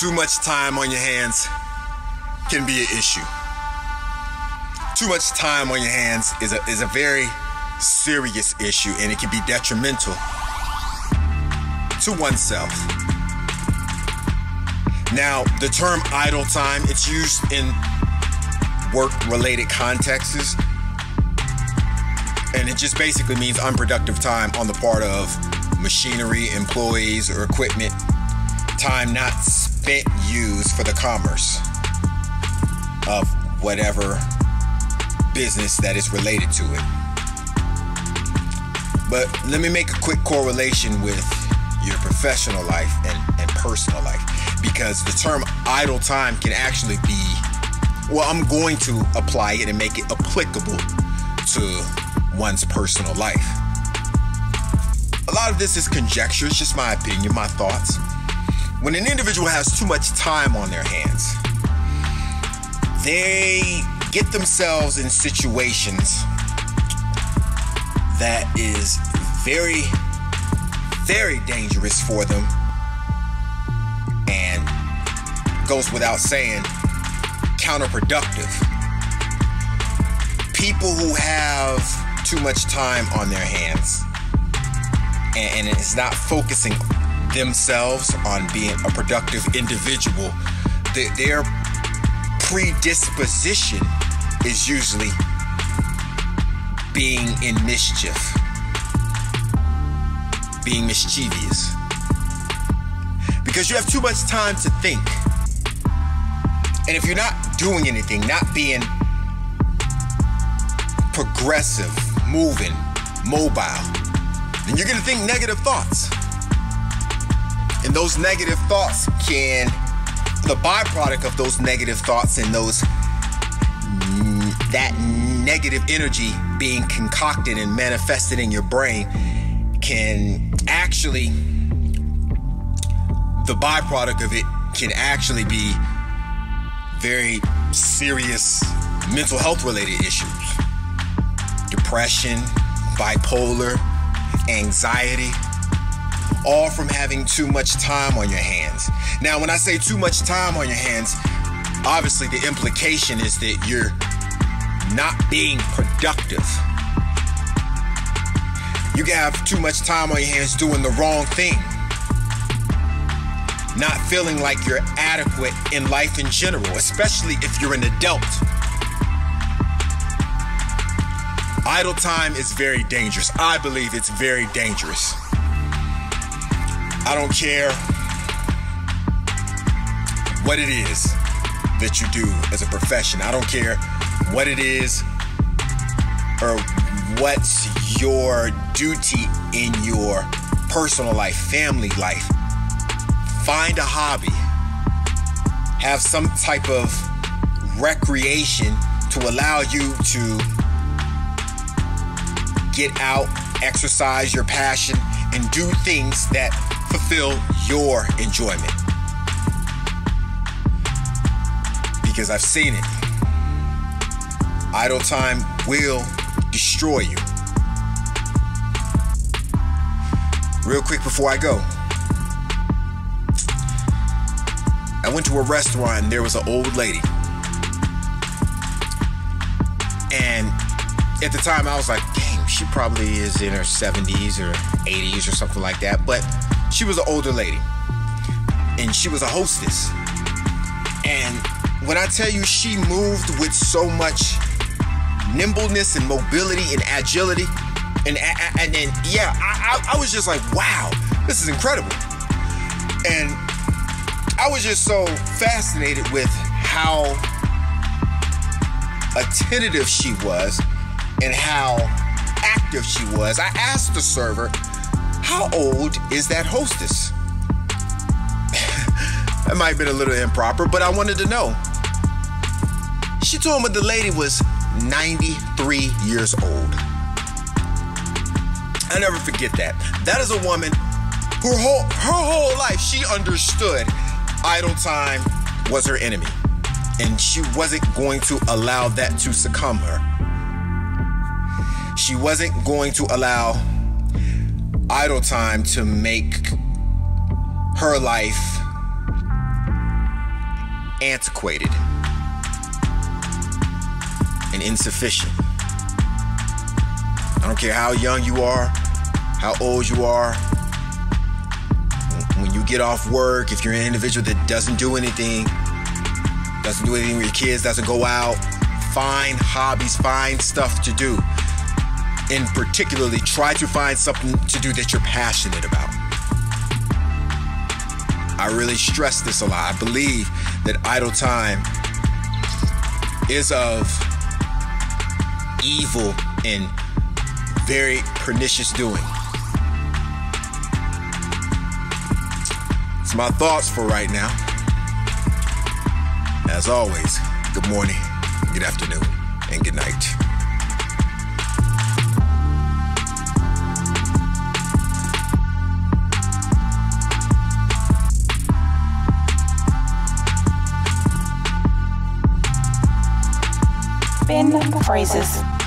Too much time on your hands can be an issue. Too much time on your hands is a very serious issue, and it can be detrimental to oneself. Now, the term idle time, it's used in work-related contexts, and it just basically means unproductive time on the part of machinery, employees, or equipment. Time not spent used for the commerce of whatever business that is related to it. But let me make a quick correlation with your professional life and personal life, because the term idle time can actually be, well, I'm going to apply it and make it applicable to one's personal life. A lot of this is conjecture, it's just my opinion, my thoughts. When an individual has too much time on their hands, they get themselves in situations that is very, very dangerous for them, and goes without saying, counterproductive. People who have too much time on their hands and is not focusing themselves on being a productive individual, their predisposition is usually being in mischief, being mischievous. Because you have too much time to think. And if you're not doing anything, not being progressive, moving, mobile, then you're going to think negative thoughts. And those negative thoughts can, the byproduct of those negative thoughts and that negative energy being concocted and manifested in your brain can actually, the byproduct of it can actually be very serious mental health related issues. Depression, bipolar, anxiety, all from having too much time on your hands. Now, when I say too much time on your hands, obviously the implication is that you're not being productive. You can have too much time on your hands doing the wrong thing, not feeling like you're adequate in life in general, especially if you're an adult. Idle time is very dangerous. I believe it's very dangerous. I don't care what it is that you do as a profession. I don't care what it is or what's your duty in your personal life, family life. Find a hobby. Have some type of recreation to allow you to get out, exercise your passion, and do things that fulfill your enjoyment. Because I've seen it. Idle time will destroy you. Real quick before I go, I went to a restaurant and there was an old lady. And at the time I was like, dang, she probably is in her 70s or 80s or something like that. But she was an older lady. And she was a hostess. And when I tell you she moved with so much nimbleness and mobility and agility, and then I was just like, wow, this is incredible. And I was just so fascinated with how attentive she was and how active she was. I asked the server, how old is that hostess? That might have been a little improper, but I wanted to know. She told me the lady was 93 years old. I never forget that. That is a woman who her whole life she understood idle time was her enemy, and she wasn't going to allow that to succumb her. She wasn't going to allow idle time to make her life antiquated and insufficient. I don't care how young you are, how old you are. When you get off work, if you're an individual that doesn't do anything with your kids, doesn't go out, find hobbies, find stuff to do. And particularly, try to find something to do that you're passionate about. I really stress this a lot. I believe that idle time is of evil and very pernicious doing. It's my thoughts for right now. As always, good morning, good afternoon, and good night. Ben Phrases.